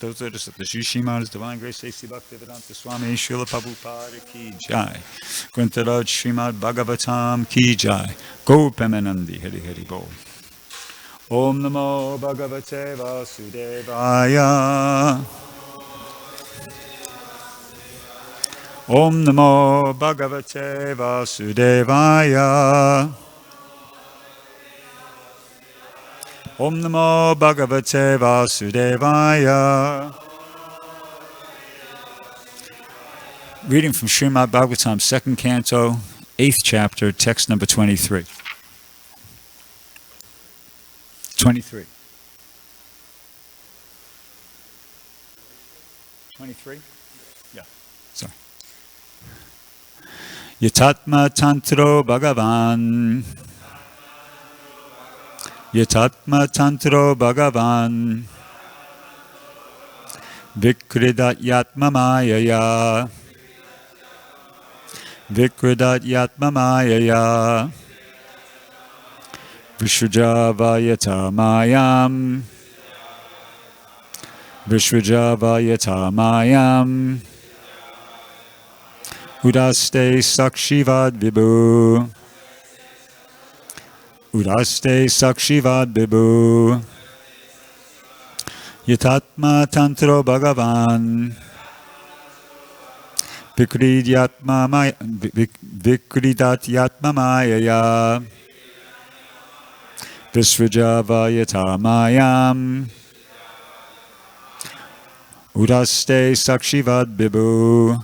Stotra Sutta Srimad Divine Grace A.C. Bhaktivedanta Swami Srila Prabhupada Ki Jai. Grantaraj Srimad Bhagavatam Ki Jai. Go Pemanandi Hari Hari Bol. Om Namo Bhagavate Vasudevaya. Om Namo Bhagavate Vasudevaya. Om Namo Bhagavate Vasudevaya. Reading from Srimad Bhagavatam, 2nd Canto, 8th chapter, text number 23. 23. 23? Yeah, sorry. Yatatma Tantro Bhagavan. Yatatma Tantro Bhagavan. Vikridat Yatma Mayaya. Vikridat Yatma Mayaya. Vishvajavayata Mayam. Vishvajavayata Mayam. Udaste Sakshivad Vibhu. Udaste Sakshivad Vibhu. Yatatma Tantro Bhagavan. Vikridat Yatma Mayaya. Visvajavayata Mayam. Udaste Sakshivad Vibhu.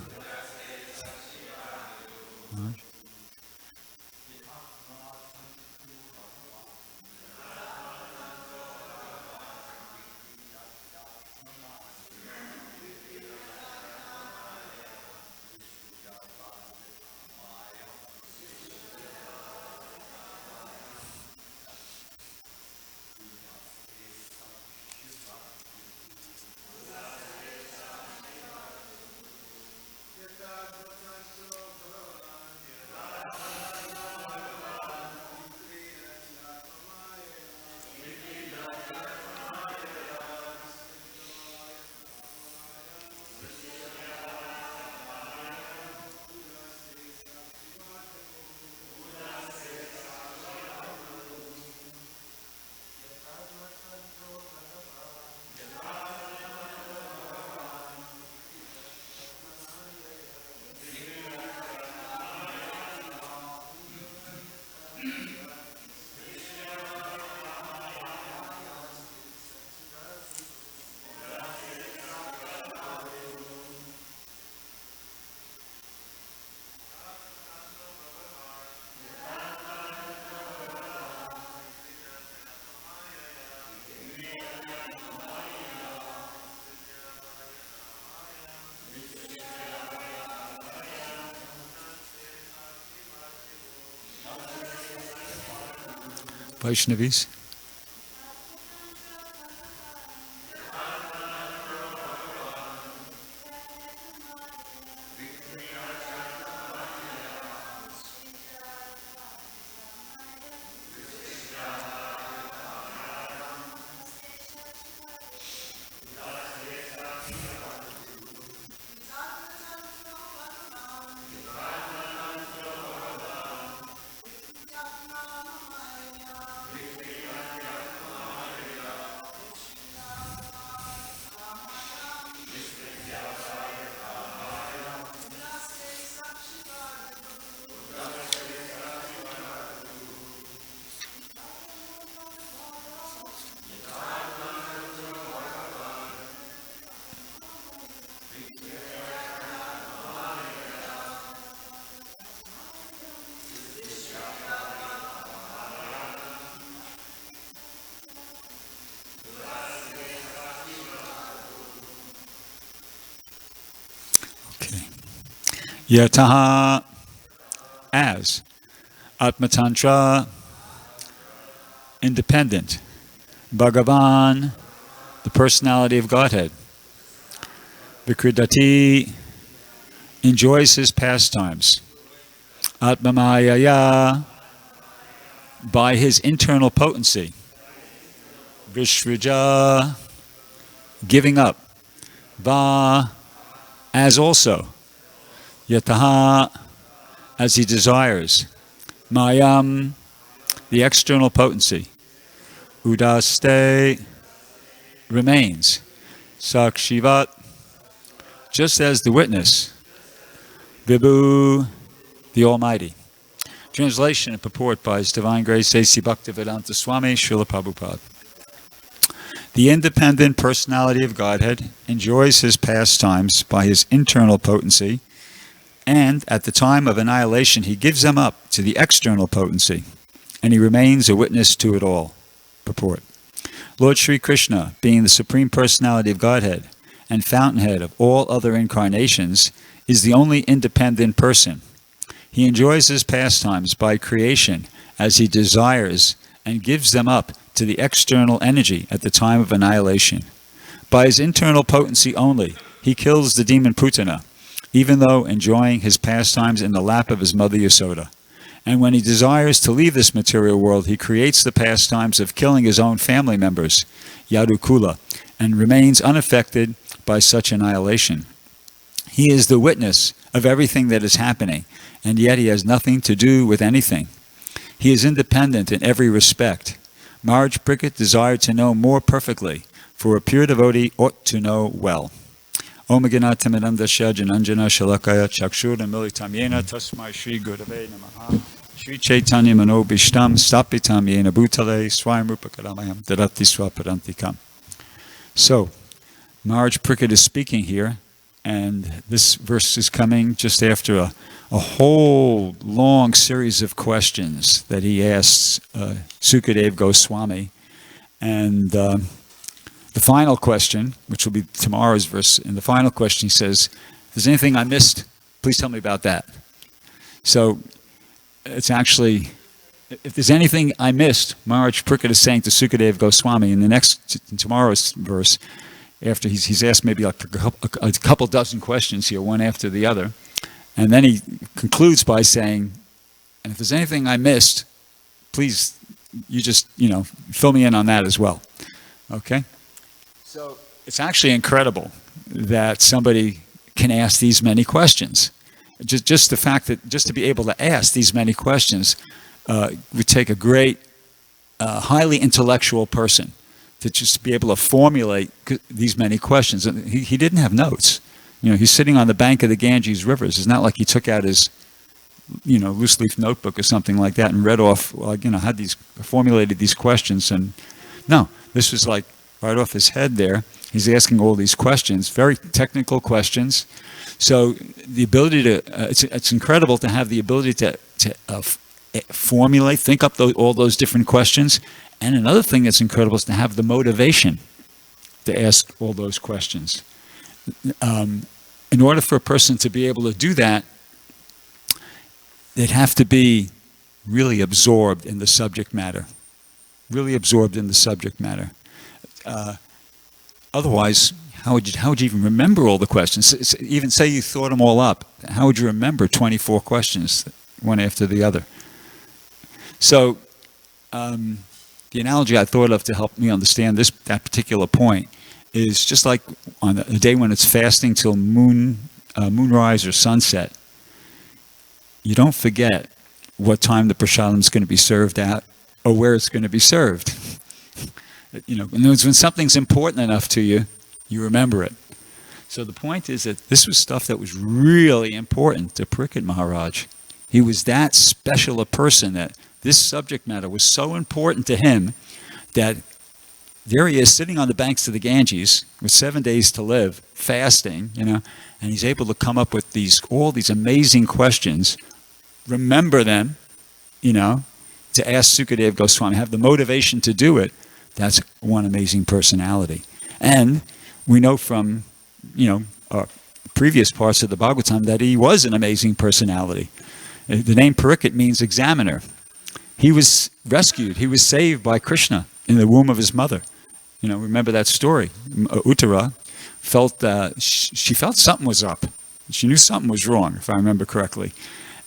Vaishnavis. Yataha, as Atmatantra, independent. Bhagavan, the personality of Godhead. Vikridati, enjoys his pastimes. Atmamayaya, by his internal potency. Vishraja, giving up. Va, as also. Yataha, as he desires. Mayam, the external potency. Udaste, remains. Sakshivat, just as the witness. Vibhu, the Almighty. Translation and purport by His Divine Grace A.C. Bhaktivedanta Swami Srila Prabhupada. The independent personality of Godhead enjoys his pastimes by his internal potency, and at the time of annihilation he gives them up to the external potency, and he remains a witness to it all. Purport. Lord Sri Krishna, being the Supreme Personality of Godhead and fountainhead of all other incarnations, is the only independent person. He enjoys his pastimes by creation as he desires and gives them up to the external energy at the time of annihilation. By his internal potency only, he kills the demon Putana, even though enjoying his pastimes in the lap of his mother Yasoda. And when he desires to leave this material world, he creates the pastimes of killing his own family members, Yadukula, and remains unaffected by such annihilation. He is the witness of everything that is happening, and yet he has nothing to do with anything. He is independent in every respect. Maharaj Bhrgupati desired to know more perfectly, for a pure devotee ought to know well. Om Ganatamadandasya Jananjana Shalakaya Chakshura Militam Yena Tasmai Shri Gurave Namaha Shri Chaitanya Manobishtam Stapitam Yena Bhutale Swayamrupa Karamayam Dadati Swaparantikam. So, Maharaj Bhrgupati is speaking here, and this verse is coming just after a whole long series of questions that he asks Sukadeva Goswami. And the final question, which will be tomorrow's verse, in the final question he says, if there's anything I missed, please tell me about that. So it's actually, if there's anything I missed, Maharaj Bhrgupati is saying to Sukadeva Goswami in tomorrow's verse, after he's asked maybe like a couple dozen questions here, one after the other. And then he concludes by saying, and if there's anything I missed, please, you just, fill me in on that as well. Okay? So it's actually incredible that somebody can ask these many questions. Just the fact that just to be able to ask these many questions would take a great, highly intellectual person to just be able to formulate these many questions. And he didn't have notes. He's sitting on the bank of the Ganges rivers. It's not like he took out his, loose leaf notebook or something like that and read off, formulated these questions. And no, this was like right off his head there. He's asking all these questions, very technical questions. So the ability to, it's incredible to have the ability to formulate, think up all those different questions. And another thing that's incredible is to have the motivation to ask all those questions. In order for a person to be able to do that, they'd have to be really absorbed in the subject matter. Really absorbed in the subject matter. Otherwise, how would you even remember all the questions? Even say you thought them all up, how would you remember 24 questions, one after the other? So, the analogy I thought of to help me understand that particular point is just like on a day when it's fasting till moonrise or sunset. You don't forget what time the prasadam is going to be served at or where it's going to be served. In other words, when something's important enough to you, you remember it. So the point is that this was stuff that was really important to Bhrgupati Maharaj. He was that special a person that this subject matter was so important to him that there he is sitting on the banks of the Ganges with 7 days to live, fasting, and he's able to come up with all these amazing questions, remember them, to ask Sukadeva Goswami, have the motivation to do it. That's one amazing personality. And we know from, previous parts of the Bhagavatam that he was an amazing personality. The name Parikshit means examiner. He was rescued. He was saved by Krishna in the womb of his mother. Remember that story. Uttara she felt something was up. She knew something was wrong, if I remember correctly.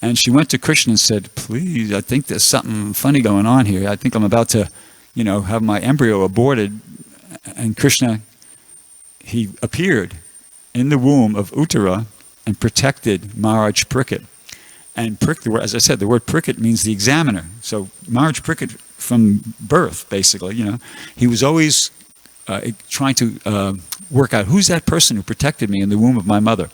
And she went to Krishna and said, please, I think there's something funny going on here. I think I'm about to, have my embryo aborted. And Krishna, he appeared in the womb of Uttara and protected Maharaj Parikshit. And as I said, the word Parikshit means the examiner. So Maharaj Parikshit, from birth, basically, he was always trying to work out who's that person who protected me in the womb of my mother.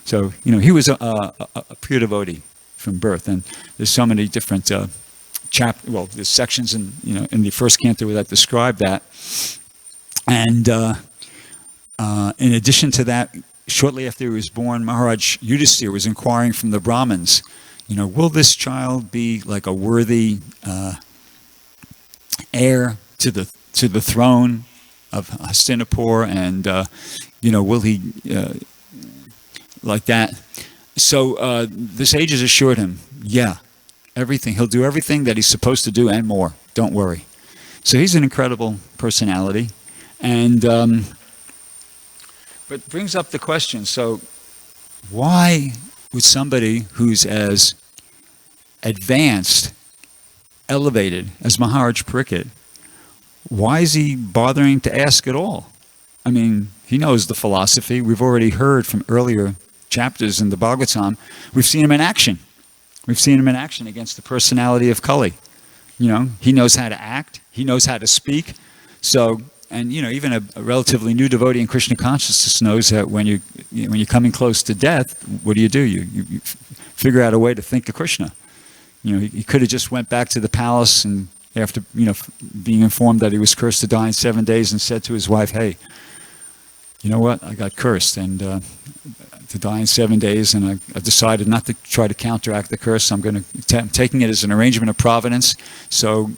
So he was a pure devotee from birth, and there's so many different there's sections in the first canto that describe that. And in addition to that, shortly after he was born, Maharaj Yudhisthira was inquiring from the Brahmins, will this child be like a worthy heir to the throne of Hastinapur, and will he like that? So the sages assured him, yeah, everything. He'll do everything that he's supposed to do and more. Don't worry. So he's an incredible personality, and but brings up the question, so why would somebody who's as advanced, elevated as Maharaj Parikshit, why is he bothering to ask at all? I mean, he knows the philosophy. We've already heard from earlier chapters in the Bhagavatam. We've seen him in action. We've seen him in action against the personality of Kali. He knows how to act. He knows how to speak. So, and even a relatively new devotee in Krishna consciousness knows that when you're coming close to death, what do? You figure out a way to think of Krishna. He could have just went back to the palace and after being informed that he was cursed to die in 7 days, and said to his wife, "Hey, you know what? I got cursed and to die in 7 days, and I've decided not to try to counteract the curse. I'm taking it as an arrangement of providence. So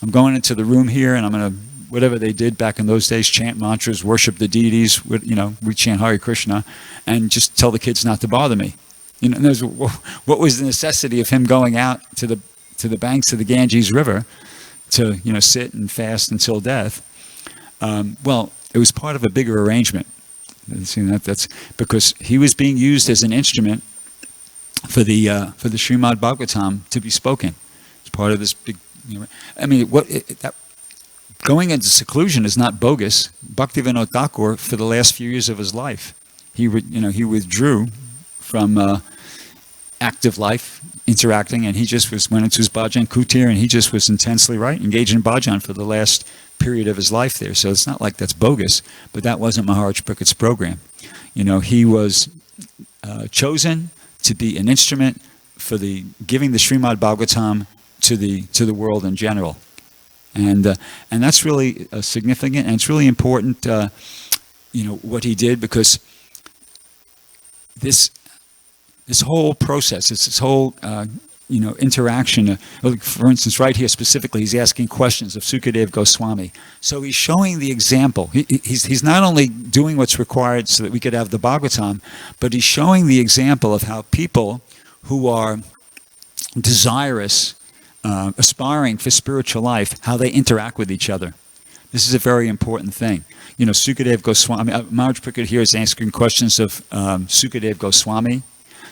I'm going into the room here, and I'm going to, whatever they did back in those days, chant mantras, worship the deities. We chant Hare Krishna, and just tell the kids not to bother me." What was the necessity of him going out to the banks of the Ganges River to sit and fast until death? Well, it was part of a bigger arrangement. That's because he was being used as an instrument for the Srimad Bhagavatam to be spoken. It's part of this big. Going into seclusion is not bogus. Bhaktivinoda Thakur, for the last few years of his life, he withdrew from active life, interacting, and he just went into his bhajan kutir, and he just was intensely engaged in bhajan for the last period of his life there. So it's not like that's bogus, but that wasn't Maharaj Parikshit's program. He was chosen to be an instrument for giving the Srimad Bhagavatam to the world in general, and that's really significant, and it's really important. What he did, because this whole process, it's this whole interaction. For instance, right here specifically, he's asking questions of Sukadeva Goswami. So he's showing the example. He's not only doing what's required so that we could have the Bhagavatam, but he's showing the example of how people who are desirous, aspiring for spiritual life, how they interact with each other. This is a very important thing. Sukadeva Goswami, Maharaj Parikshit here is asking questions of Sukadeva Goswami.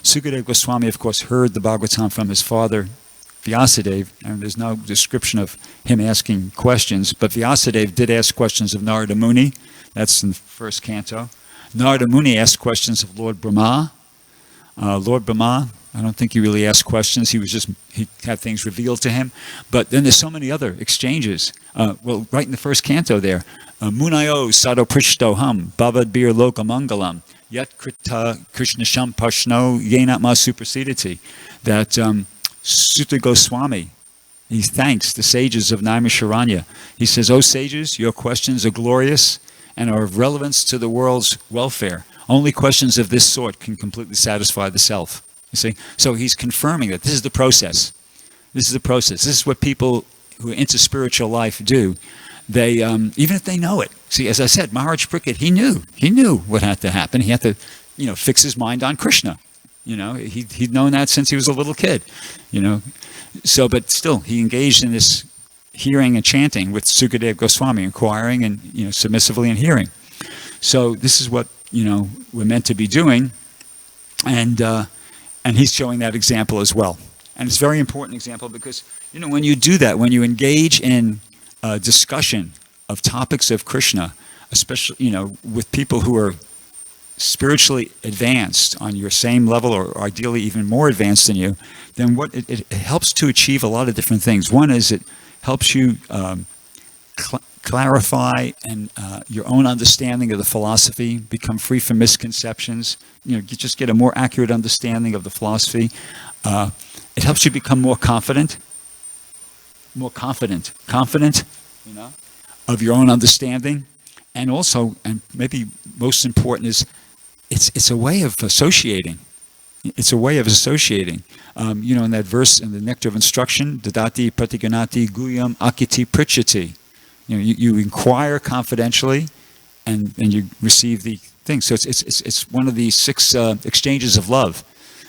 Sukadeva Goswami, of course, heard the Bhagavatam from his father, Vyasadeva, and there's no description of him asking questions, but Vyasadeva did ask questions of Narada Muni. That's in the first canto. Narada Muni asked questions of Lord Brahma. Lord Brahma, I don't think he really asked questions. He had things revealed to him. But then there's so many other exchanges. Right in the first canto there, Munayo Sado Prishto Ham, Bavad Bir Loka Mangalam, Yat Krita Krishna Sham Pashno Yenatma Supersediti. That Sutta Goswami, he thanks the sages of Naimisharanya. He says, "O sages, your questions are glorious and are of relevance to the world's welfare. Only questions of this sort can completely satisfy the self." You see? So he's confirming that this is the process. This is the process. This is what people who are into spiritual life do. They, even if they know it. See, as I said, Maharaj Parikshit, he knew what had to happen. He had to, fix his mind on Krishna. He'd known that since he was a little kid. So, but still, he engaged in this hearing and chanting with Sukadeva Goswami, inquiring and, submissively and hearing. So this is what, we're meant to be doing. And he's showing that example as well. And it's a very important example because, when you do that, when you engage in discussion of topics of Krishna, especially, with people who are spiritually advanced on your same level, or ideally even more advanced than you, then what it helps to achieve a lot of different things. One is it helps you clarify and your own understanding of the philosophy, become free from misconceptions. You just get a more accurate understanding of the philosophy. It helps you become more confident, of your own understanding, and also, and maybe most important, is it's a way of associating. It's a way of associating. In that verse in the Nectar of Instruction, Dadati Pratiganati Guyam Akiti Prichati. You inquire confidentially, and you receive the thing. So it's one of the 6 exchanges of love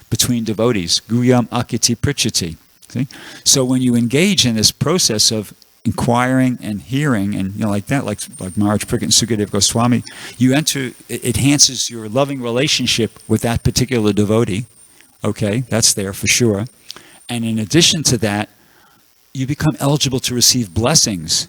between devotees. Guyam Akiti Prichati. See? So when you engage in this process of inquiring and hearing, and like that, like Maharaj Pariksit and Sukadev Goswami, you enter. It enhances your loving relationship with that particular devotee. Okay, that's there for sure. And in addition to that, you become eligible to receive blessings.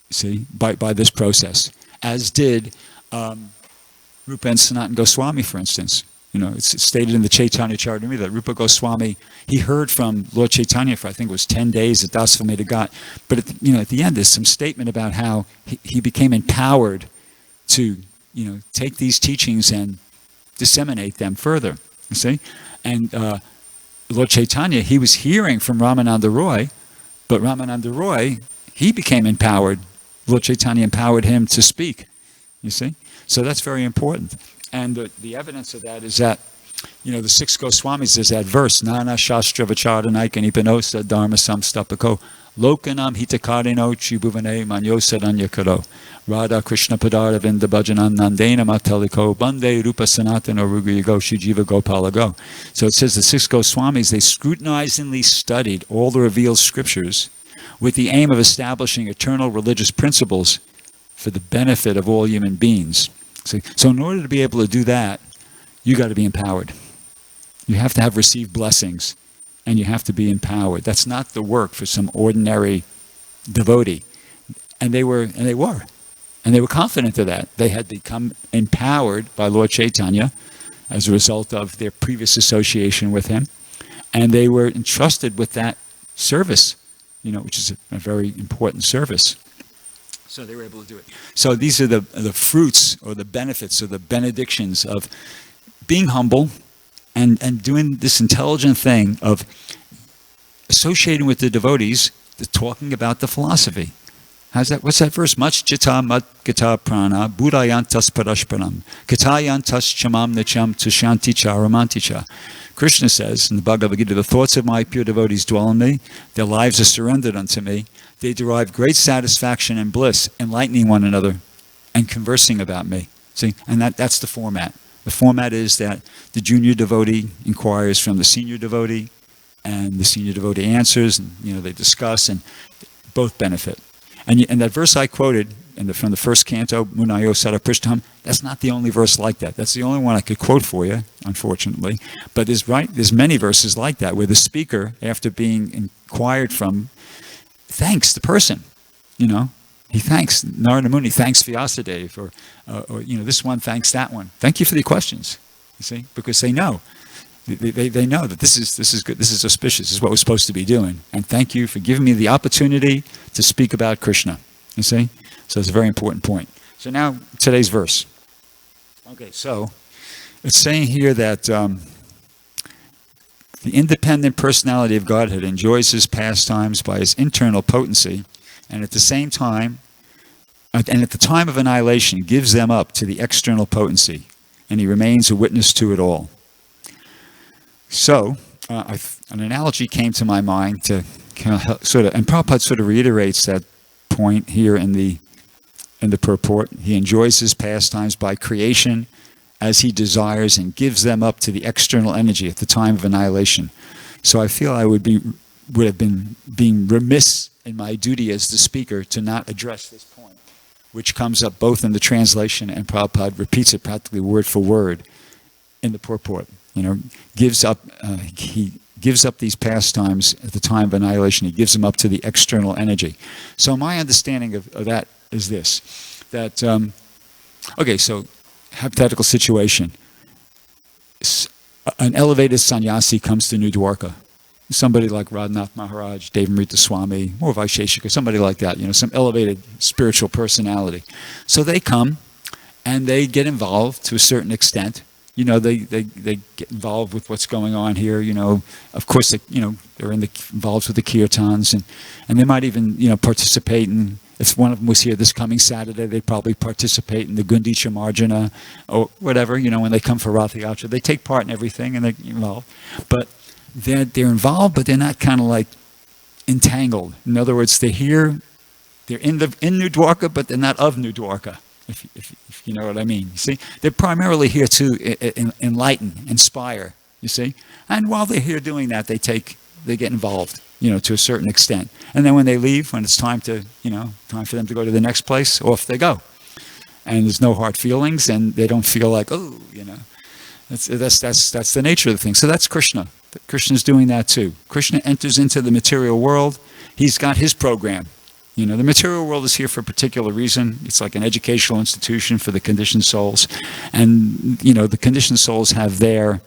See, by this process, as did Rupa and Sanatana Goswami, for instance. It's stated in the Chaitanya Charitamrita that Rupa Goswami, he heard from Lord Chaitanya for, I think it was 10 days at Dasvamedha Ghat. But at the end, there's some statement about how he became empowered to, take these teachings and disseminate them further. You see? And Lord Chaitanya, he was hearing from Ramananda Roy, but Ramananda Roy, he became empowered. Lord Chaitanya empowered him to speak. You see? So that's very important. And the evidence of that is that, the 6 Goswamis, there's that verse, Nana Shastra Vachardanaika Nipanosa Dharma Samstapako Lokanam Hitakarino Chibhuvane Manyosa Danyakaro Radha Krishna Padara Vinda Bhajanan Nandena Mataliko Bande Rupa Sanatana Rugayago Shijiva Gopalago. So it says the 6 Goswamis, they scrutinizingly studied all the revealed scriptures with the aim of establishing eternal religious principles for the benefit of all human beings. So in order to be able to do that, you got to be empowered. You have to have received blessings, and you have to be empowered. That's not the work for some ordinary devotee. And they were confident of that. They had become empowered by Lord Chaitanya as a result of their previous association with him, and they were entrusted with that service, which is a very important service. So they were able to do it. So these are the fruits, or the benefits, or the benedictions of being humble and doing this intelligent thing of associating with the devotees, talking about the philosophy. What's that verse? Mach jita mat gita prana buddhayantas parashparam katayantas chamam nicham tushanti cha ramanti cha. Krishna says in the Bhagavad Gita, the thoughts of my pure devotees dwell in me, their lives are surrendered unto me, they derive great satisfaction and bliss, enlightening one another and conversing about me. See, and that's the format. The format is that the junior devotee inquires from the senior devotee, and the senior devotee answers, and they discuss, and both benefit. And that verse I quoted from the first canto, Munayo Saraprishtam, that's not the only verse like that. That's the only one I could quote for you, unfortunately. But there's many verses like that, where the speaker, after being inquired from, thanks the person. He thanks Narada Muni, thanks Vyasadeva, or this one thanks that one. Thank you for the questions. You see, because they know. They know that this is good, this is auspicious, this is what we're supposed to be doing. And thank you for giving me the opportunity to speak about Krishna. You see? So it's a very important point. So now, today's verse. Okay, so it's saying here that the independent personality of Godhead enjoys his pastimes by his internal potency, and at the same time, and at the time of annihilation, gives them up to the external potency, and he remains a witness to it all. So, an analogy came to my mind to kind of and Prabhupada sort of reiterates that point here in the purport. He enjoys his pastimes by creation as he desires and gives them up to the external energy at the time of annihilation. So I feel I would have been being remiss in my duty as the speaker to not address this point, which comes up both in the translation, and Prabhupada repeats it practically word for word in the purport. He gives up these pastimes at the time of annihilation. He gives them up to the external energy. So my understanding of that is this, that, okay, so hypothetical situation. An elevated sannyasi comes to New Dwarka. Somebody like Radhanath Maharaj, Devamrita Swami, or Vaisheshika, somebody like that, some elevated spiritual personality. So they come and they get involved to a certain extent. They get involved with what's going on here. Of course, they're involved with the kirtans, and they might even, participate in. If one of them was here this coming Saturday, they'd probably participate in the Gundicha Marjana or whatever. When they come for Rath Yatra, they take part in everything and they're involved. But they're involved, but they're not kind of like entangled. In other words, they're here, they're in New Dwarka, but they're not of New Dwarka. If you know what I mean. You see, they're primarily here to enlighten, inspire. You see, and while they're here doing that, they get involved. To a certain extent, and then when they leave, when it's time for them to go to the next place, off they go, and there's no hard feelings, and they don't feel like, that's the nature of the thing. So that's Krishna. Krishna's doing that too. Krishna enters into the material world. He's got his program. The material world is here for a particular reason. It's like an educational institution for the conditioned souls, and the conditioned souls have their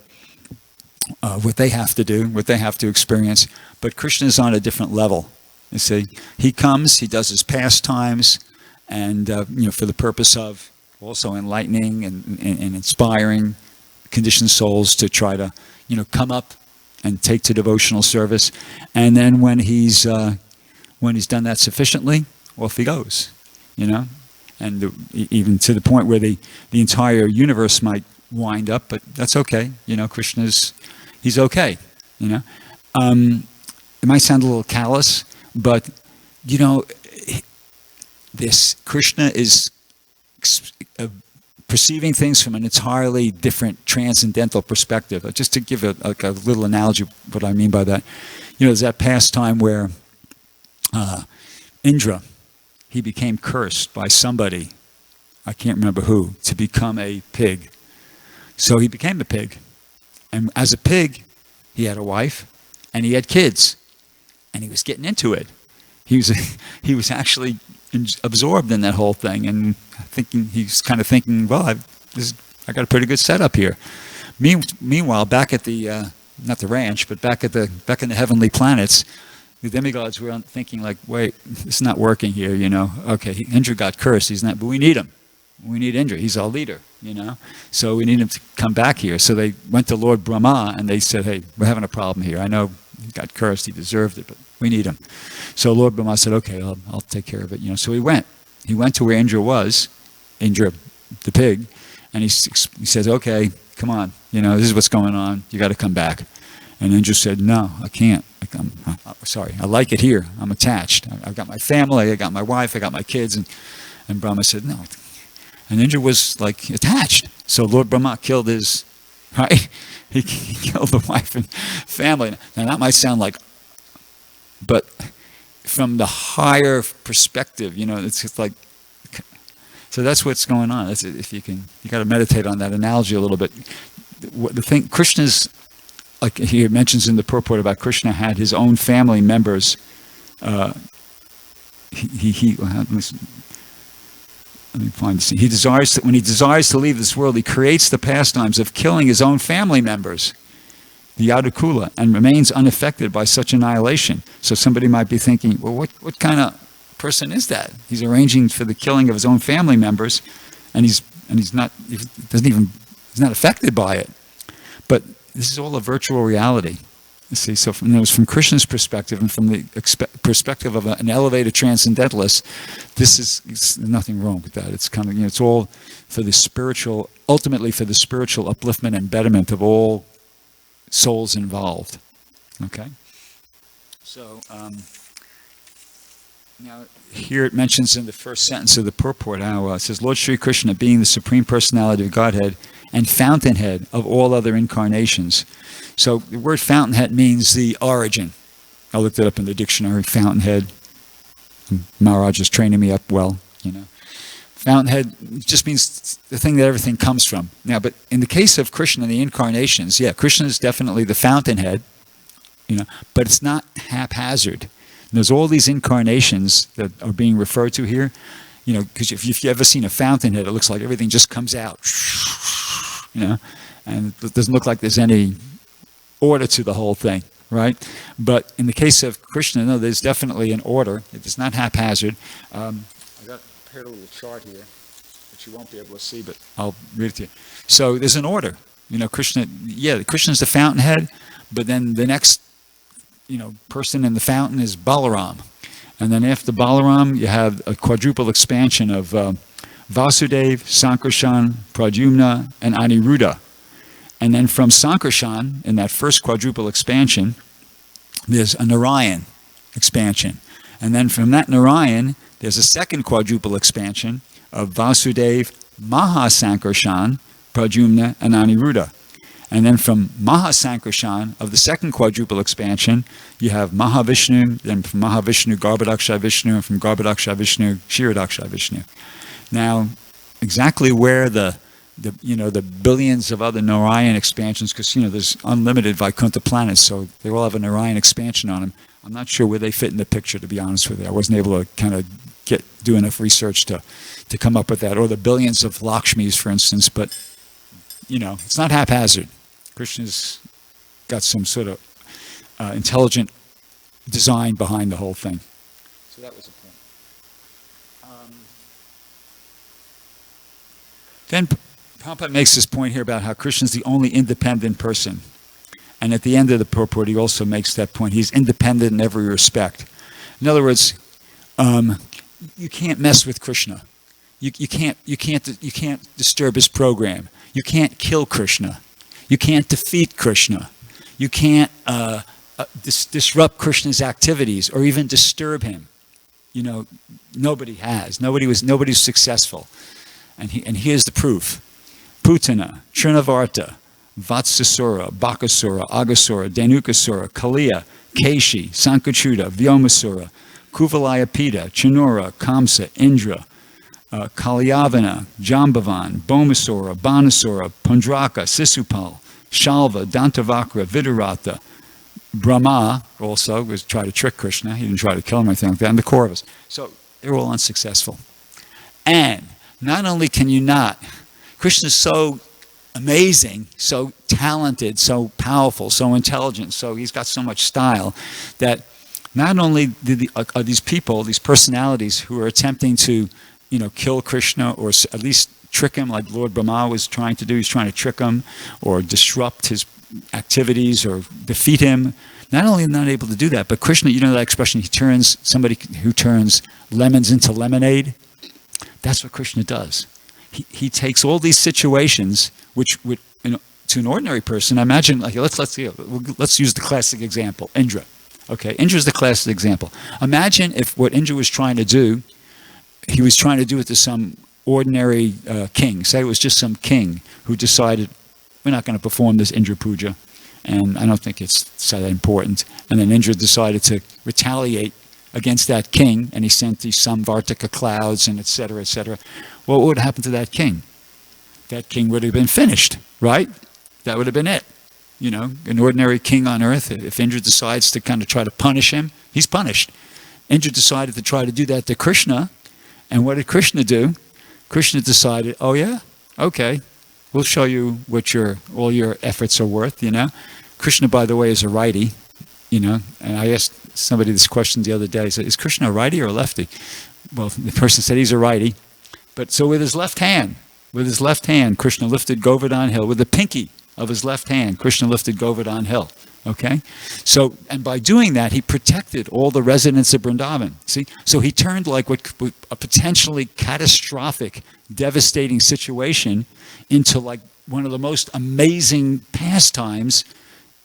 what they have to do, what they have to experience. But Krishna is on a different level. You see, he comes, he does his pastimes, and for the purpose of also enlightening and inspiring conditioned souls to try to come up and take to devotional service. And then when he's done that sufficiently, off he goes. And even to the point where the entire universe might wind up, but that's okay. He's okay. It might sound a little callous, but this Krishna is perceiving things from an entirely different transcendental perspective. Just to give a little analogy of what I mean by that, there's that pastime where Indra, he became cursed by somebody, I can't remember who, to become a pig. So he became a pig. And as a pig, he had a wife, and he had kids, and he was getting into it. He was actually absorbed in that whole thing, and he's kind of thinking, well, I got a pretty good setup here. Meanwhile, back at the not the ranch, but back in the heavenly planets, the demigods were thinking like, wait, it's not working here. Okay, Indra got cursed. He's not, but we need him. We need Indra. He's our leader, So we need him to come back here. So they went to Lord Brahma and they said, hey, we're having a problem here. I know he got cursed. He deserved it, but we need him. So Lord Brahma said, okay, I'll take care of it. So he went. He went to where Indra was, Indra the pig, and he says, okay, come on. This is what's going on. You got to come back. And Indra said, no, I can't. I'm sorry. I like it here. I'm attached. I've got my family. I got my wife. I got my kids. And Brahma said, no. And Indra was like attached. So Lord Brahma killed his, right? He killed the wife and family. Now that might sound like, but from the higher perspective, it's just like, so that's what's going on. That's, if you got to meditate on that analogy a little bit. The thing, Krishna's, like he mentions in the purport about Krishna had his own family members. Let me find this. When he desires to leave this world, he creates the pastimes of killing his own family members, the Yadukula, and remains unaffected by such annihilation. So somebody might be thinking, well, what kind of person is that? He's arranging for the killing of his own family members, and he's not affected by it. But this is all a virtual reality. You see, so from Krishna's perspective and from the perspective of an elevated transcendentalist, there's nothing wrong with that. It's kind of, it's all for the spiritual, ultimately for the spiritual upliftment and betterment of all souls involved. Okay? So, now here it mentions in the first sentence of the purport how it says, Lord Sri Krishna, being the Supreme Personality of Godhead and fountainhead of all other incarnations. So the word fountainhead means the origin. I looked it up in the dictionary, fountainhead. Maharaj is training me up well, Fountainhead just means the thing that everything comes from. Now, but in the case of Krishna and the incarnations, Krishna is definitely the fountainhead, but it's not haphazard. There's all these incarnations that are being referred to here. because if you've ever seen a fountainhead, it looks like everything just comes out, and it doesn't look like there's any order to the whole thing, right? But in the case of Krishna, no, there's definitely an order. It's not haphazard. I got prepared a little chart here, which you won't be able to see, but I'll read it to you. So there's an order. Krishna's the fountainhead, but then the next, person in the fountain is Balaram. And then after Balaram, you have a quadruple expansion of Vasudeva, Sankarshan, Pradyumna, and Aniruddha. And then from Sankarshan, in that first quadruple expansion, there's a Narayan expansion. And then from that Narayan, there's a second quadruple expansion of Vasudeva, Mahasankarshan, Pradyumna, and Aniruddha. And then from Mahasankarshan, of the second quadruple expansion, you have Mahavishnu, then from Mahavishnu, Garbhodaksha Vishnu, and from Garbhodaksha Vishnu, Kshirodaksha Vishnu. Now, exactly where the billions of other Narayan expansions, because there's unlimited Vaikuntha planets, so they all have a Narayan expansion on them. I'm not sure where they fit in the picture, to be honest with you. I wasn't able to kind of do enough research to come up with that, or the billions of Lakshmis, for instance. But it's not haphazard. Krishna's got some sort of intelligent design behind the whole thing. So that was a point. Then Prabhupada makes this point here about how Krishna's the only independent person. And at the end of the purport, he also makes that point. He's independent in every respect. In other words, you can't mess with Krishna. You can't disturb his program. You can't kill Krishna. You can't defeat Krishna. You can't disrupt Krishna's activities or even disturb him. Nobody has. Nobody's successful. And here's the proof. Putana, Trinavarta, Vatsasura, Bakasura, Agasura, Dhenukasura, Kaliya, Keshi, Sankachuta, Vyomasura, Kuvalayapita, Chanura, Kamsa, Indra, Kalyavana, Jambavan, Bomasura, Banasura, Pundraka, Sisupal, Shalva, Dantavakra, Viduratha, Brahma also was trying to trick Krishna. He didn't try to kill him or anything like that, and the Kauravas. So they were all unsuccessful. And not only can you not, Krishna's so amazing, so talented, so powerful, so intelligent, so he's got so much style that not only are these people, these personalities who are attempting to, kill Krishna or at least trick him, like Lord Brahma was trying to do, he's trying to trick him or disrupt his activities or defeat him. Not only not able to do that, but Krishna, that expression, somebody who turns lemons into lemonade. That's what Krishna does. He takes all these situations, which would, to an ordinary person, imagine, like, let's use the classic example, Indra. Okay, Indra's the classic example. Imagine if what Indra was trying to do, he was trying to do it to some ordinary king. Say it was just some king who decided, we're not going to perform this Indra puja, and I don't think it's so that important. And then Indra decided to retaliate against that king, and he sent these Samvartika clouds and et cetera, et cetera. Well, what would happen to that king? That king would have been finished, right? That would have been it. An ordinary king on earth, if Indra decides to kind of try to punish him, he's punished. Indra decided to try to do that to Krishna, and what did Krishna do? Krishna decided, oh yeah? Okay, we'll show you what all your efforts are worth, Krishna, by the way, is a righty, and I asked somebody this question the other day. I said, is Krishna a righty or a lefty? Well, the person said he's a righty. But so with his left hand, Krishna lifted Govardhan Hill. With the pinky of his left hand, Krishna lifted Govardhan Hill. Okay? So, and by doing that, he protected all the residents of Vrindavan. See? So he turned like a potentially catastrophic, devastating situation into like one of the most amazing pastimes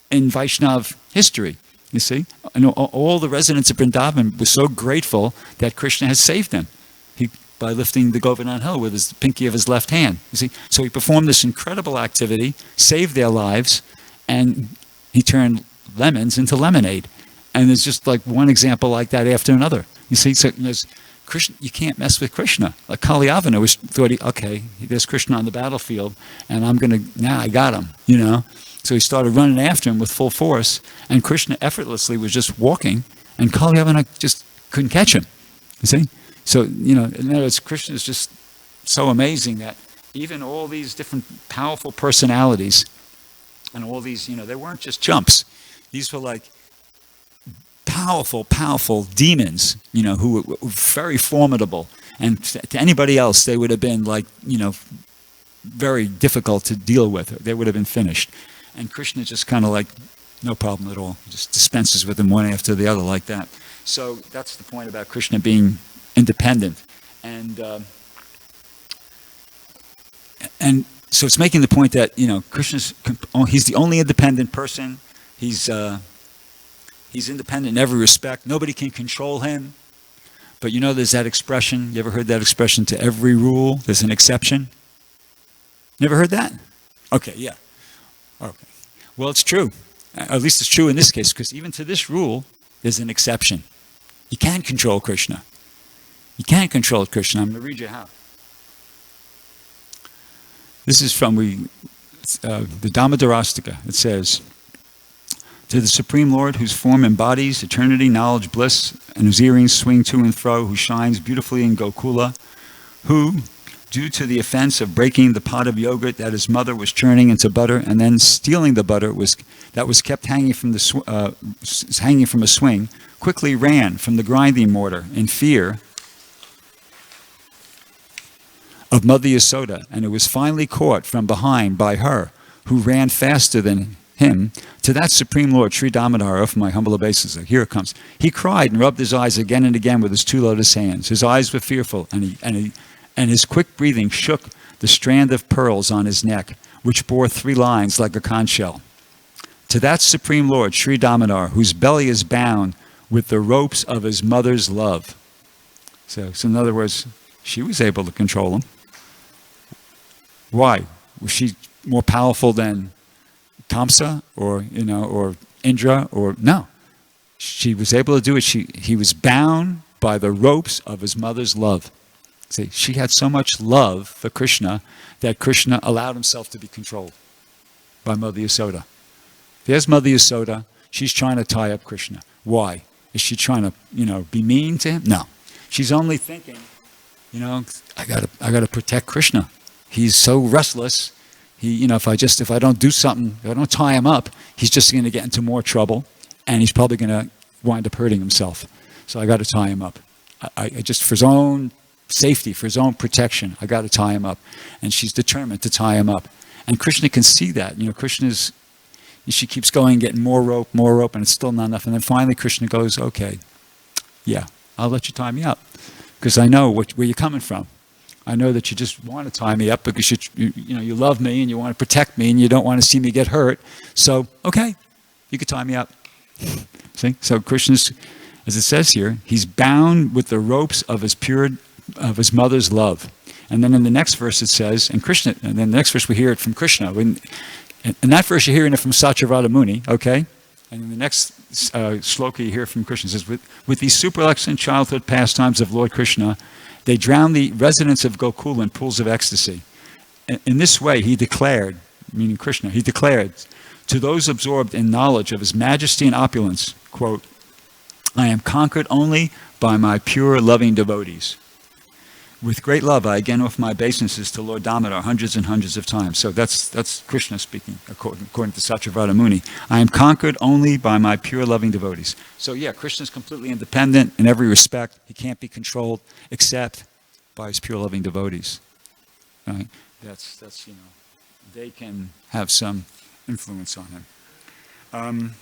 in Vaishnav history. You see? And all the residents of Vrindavan were so grateful that Krishna has saved them by lifting the Govardhan Hill with his pinky of his left hand. You see? So he performed this incredible activity, saved their lives, and he turned lemons into lemonade. And there's just like one example like that after another. You see? So Krishna, you can't mess with Krishna. Like Kalyavana thought, there's Krishna on the battlefield, and I got him, So he started running after him with full force, and Krishna effortlessly was just walking, and Kalyavana just couldn't catch him. You see? So, in other words, Krishna is just so amazing that even all these different powerful personalities and all these, they weren't just jumps. These were like powerful, powerful demons, who were very formidable. And to anybody else, they would have been like, very difficult to deal with. They would have been finished. And Krishna just kind of like, no problem at all. Just dispenses with them one after the other like that. So that's the point about Krishna being independent. And so it's making the point that, he's the only independent person. He's independent in every respect. Nobody can control him. But there's that expression. You ever heard that expression? To every rule, there's an exception. Never heard that? Okay, yeah. Okay. Well, it's true. At least it's true in this case, because even to this rule, there's an exception. You can't control Krishna. You can't control Krishna. I'm going to read you how. This is from the Dhammadarastika. It says, to the Supreme Lord, whose form embodies eternity, knowledge, bliss, and whose earrings swing to and fro, who shines beautifully in Gokula, who, due to the offense of breaking the pot of yogurt that his mother was churning into butter and then stealing the butter that was kept hanging from a swing, quickly ran from the grinding mortar in fear of Mother Yasoda, and it was finally caught from behind by her, who ran faster than him. To that Supreme Lord, Sri Damodara, from my humble obeisance, here it comes. He cried and rubbed his eyes again and again with his two lotus hands. His eyes were fearful, and his quick breathing shook the strand of pearls on his neck, which bore 3 lines like a conch shell. To that Supreme Lord, Sri Damodar, whose belly is bound with the ropes of his mother's love. So in other words, she was able to control him. Why? Was she more powerful than Kamsa or Indra? Or no. She was able to do it. He was bound by the ropes of his mother's love. See, she had so much love for Krishna that Krishna allowed himself to be controlled by Mother Yasoda. There's Mother Yasoda. She's trying to tie up Krishna. Why? Is she trying to, be mean to him? No. She's only thinking, I gotta protect Krishna. He's so restless. If I don't do something, if I don't tie him up, he's just going to get into more trouble, and he's probably going to wind up hurting himself. So I got to tie him up. I just, for his own safety, for his own protection, I got to tie him up. And she's determined to tie him up. And Krishna can see that. She keeps going, getting more rope, and it's still not enough. And then finally Krishna goes, okay, yeah, I'll let you tie me up, because I know where you're coming from. I know that you just want to tie me up because you love me and you want to protect me and you don't want to see me get hurt. So, okay, you can tie me up. See? So Krishna's, as it says here, he's bound with the ropes of his mother's love. And then in the next verse it says, and then the next verse we hear it from Krishna. In that verse you're hearing it from Satyavada Muni, okay? And in the next sloka you hear from Krishna. It says, with these super excellent childhood pastimes of Lord Krishna, they drowned the residents of Gokula in pools of ecstasy. In this way, he declared, meaning Krishna, he declared to those absorbed in knowledge of his majesty and opulence, quote, I am conquered only by my pure, loving devotees. With great love, I again offer my obeisances to Lord Damodar hundreds and hundreds of times. So that's Krishna speaking, according to Satyavada Muni. I am conquered only by my pure, loving devotees. So yeah, Krishna is completely independent in every respect. He can't be controlled except by his pure, loving devotees. Right? That's they can have some influence on him.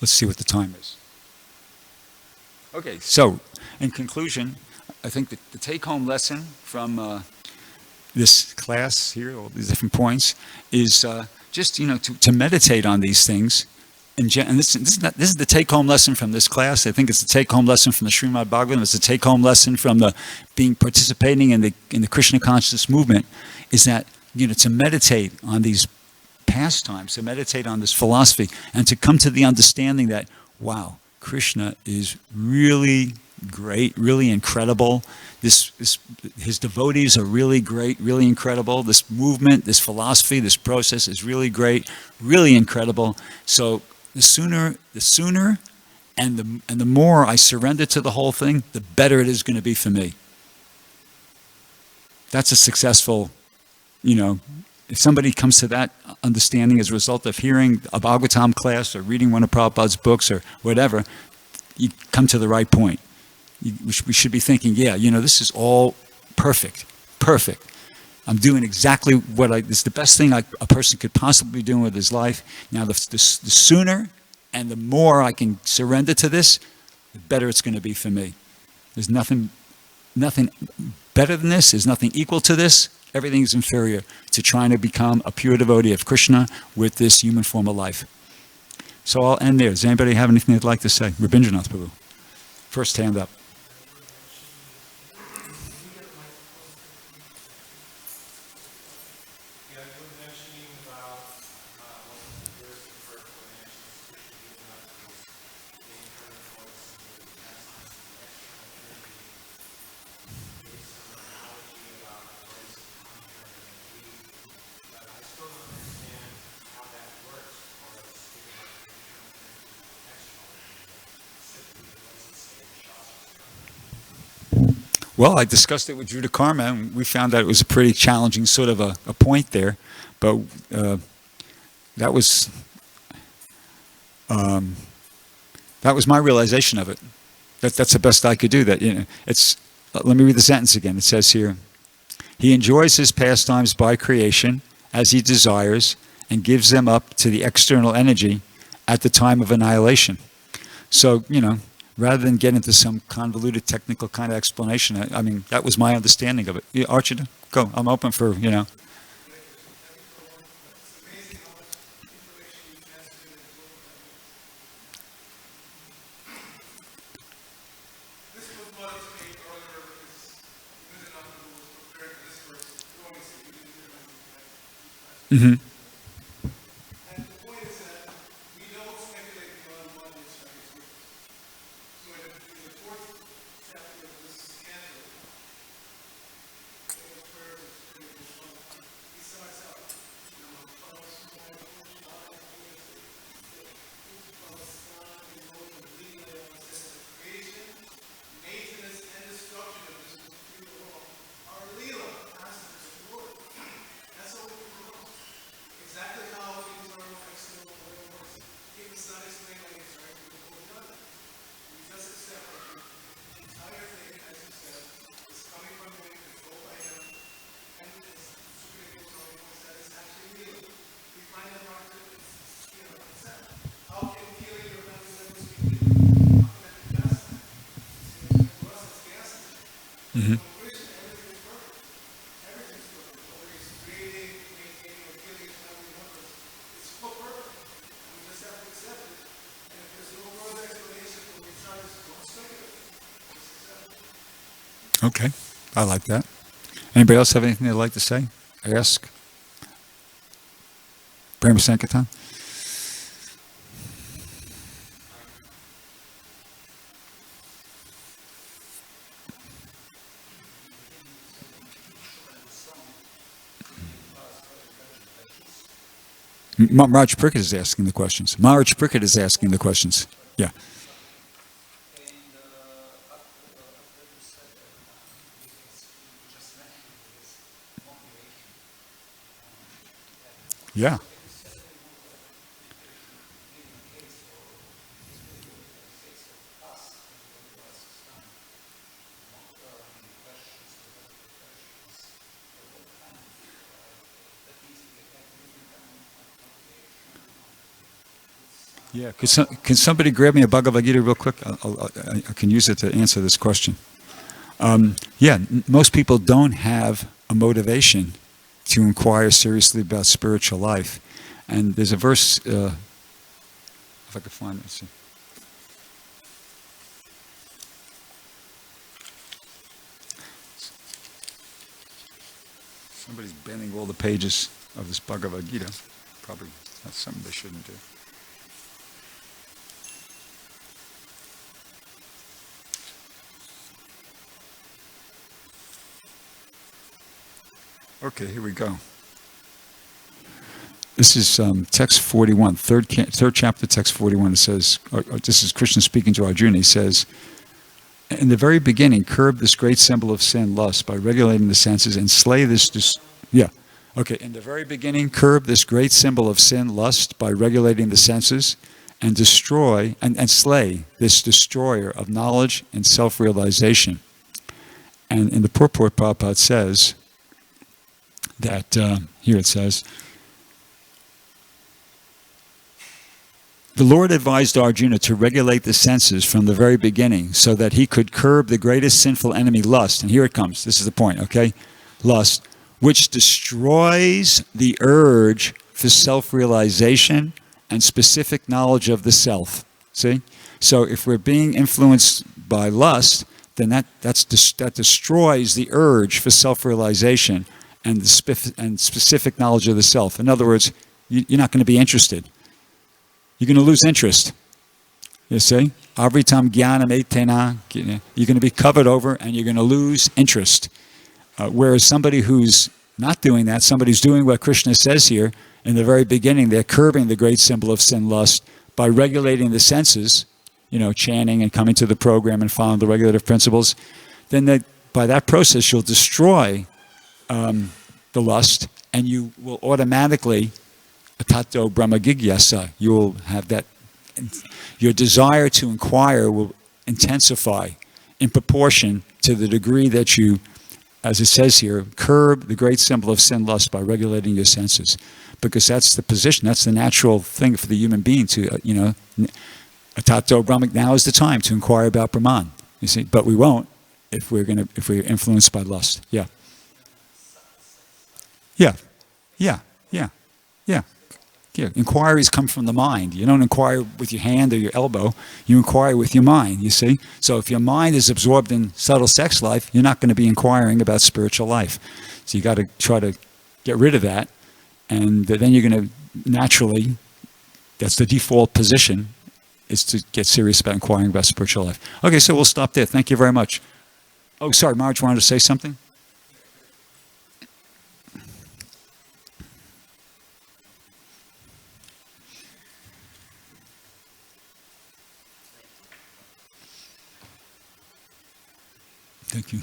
Let's see what the time is. Okay, so in conclusion, I think that the take-home lesson from this class here, all these different points, is just to meditate on these things. And this is the take-home lesson from this class. I think it's the take-home lesson from the Srimad Bhagavatam. It's the take-home lesson from participating in the Krishna consciousness movement. Is that to meditate on these pastimes, to meditate on this philosophy, and to come to the understanding that, wow, Krishna is really, great, really incredible. His devotees are really great, really incredible. This movement, this philosophy, this process is really great, really incredible. So the sooner and the more I surrender to the whole thing, the better it is going to be for me. That's a successful, if somebody comes to that understanding as a result of hearing a Bhagavatam class or reading one of Prabhupada's books or whatever, you come to the right point. We should be thinking, this is all perfect. I'm doing exactly this is the best thing a person could possibly be doing with his life. Now, the sooner and the more I can surrender to this, the better it's going to be for me. There's nothing better than this. There's nothing equal to this. Everything is inferior to trying to become a pure devotee of Krishna with this human form of life. So I'll end there. Does anybody have anything they'd like to say? Rabindranath Prabhu. First hand up. Well, I discussed it with Judah Karma, and we found that it was a pretty challenging sort of a point there. But that was my realization of it. That's the best I could do. That it's. Let me read the sentence again. It says here, he enjoys his pastimes by creation as he desires, and gives them up to the external energy at the time of annihilation. So rather than get into some convoluted technical kind of explanation, I mean, that was my understanding of it. Archita, go. I'm open for, Mm-hmm. Mm-hmm. Okay, I like that. Anybody else have anything they'd like to say? Ask? Prema Sankirtan? Maharaj Prickett is asking the questions. Maharaj Prickett is asking the questions. Yeah. Yeah. Yeah. Can somebody grab me a Bhagavad Gita real quick? I can use it to answer this question. Most people don't have a motivation to inquire seriously about spiritual life. And there's a verse, if I could find it. See. Somebody's bending all the pages of this Bhagavad Gita. Probably that's something they shouldn't do. Okay, here we go. This is text 41, third chapter, text 41. It says, this is Krishna speaking to Arjuna. He says, in the very beginning, curb this great symbol of sin, lust, by regulating the senses and slay this. In the very beginning, curb this great symbol of sin, lust, by regulating the senses and destroy and slay this destroyer of knowledge and self-realization. And in the purport, Prabhupada says that, here it says, the Lord advised Arjuna to regulate the senses from the very beginning so that he could curb the greatest sinful enemy, lust. And here it comes. This is the point, okay? Lust, which destroys the urge for self-realization and specific knowledge of the self. See? So if we're being influenced by lust, then that destroys the urge for self-realization and specific knowledge of the self. In other words, you're not going to be interested. You're going to lose interest. You see? Avritam jnanam etena. You're going to be covered over and you're going to lose interest. Whereas somebody who's not doing that, somebody who's doing what Krishna says here, in the very beginning, they're curbing the great symbol of sin, lust, by regulating the senses, chanting and coming to the program and following the regulative principles. Then by that process, you'll destroy the lust and you will automatically Tato Brahma Gigyasa, you will have that, your desire to inquire will intensify in proportion to the degree that you, as it says here, curb the great symbol of sin, lust by regulating your senses. Because that's the position, that's the natural thing for the human being to, Tato Brahma, now is the time to inquire about Brahman. You see, but we won't if we're influenced by lust. Yeah. Yeah, inquiries come from the mind. You don't inquire with your hand or your elbow. You inquire with your mind, you see? So if your mind is absorbed in subtle sex life, you're not going to be inquiring about spiritual life. So you got to try to get rid of that. And then you're going to naturally, that's the default position, is to get serious about inquiring about spiritual life. Okay, so we'll stop there. Thank you very much. Oh, sorry, Marge wanted to say something? Thank you.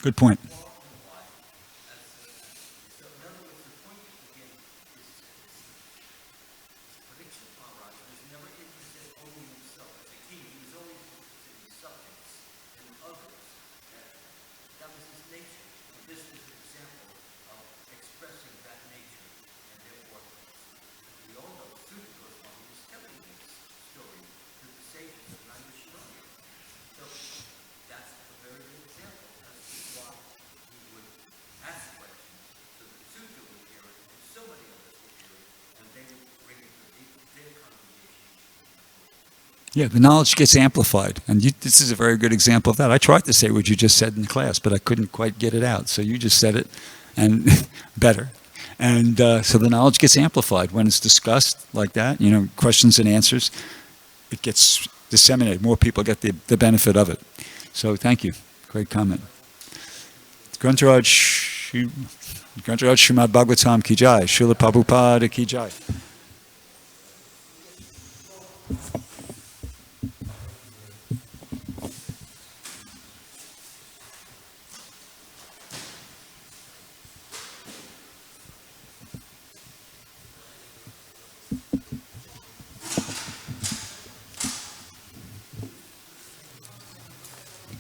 Good point. Yeah, the knowledge gets amplified. And this is a very good example of that. I tried to say what you just said in class, but I couldn't quite get it out. So you just said it, and better. And so the knowledge gets amplified when it's discussed like that, questions and answers. It gets disseminated. More people get the benefit of it. So thank you. Great comment. Grantharaj Srimad Bhagavatam Ki Jai. Srila Prabhupada Ki Jai.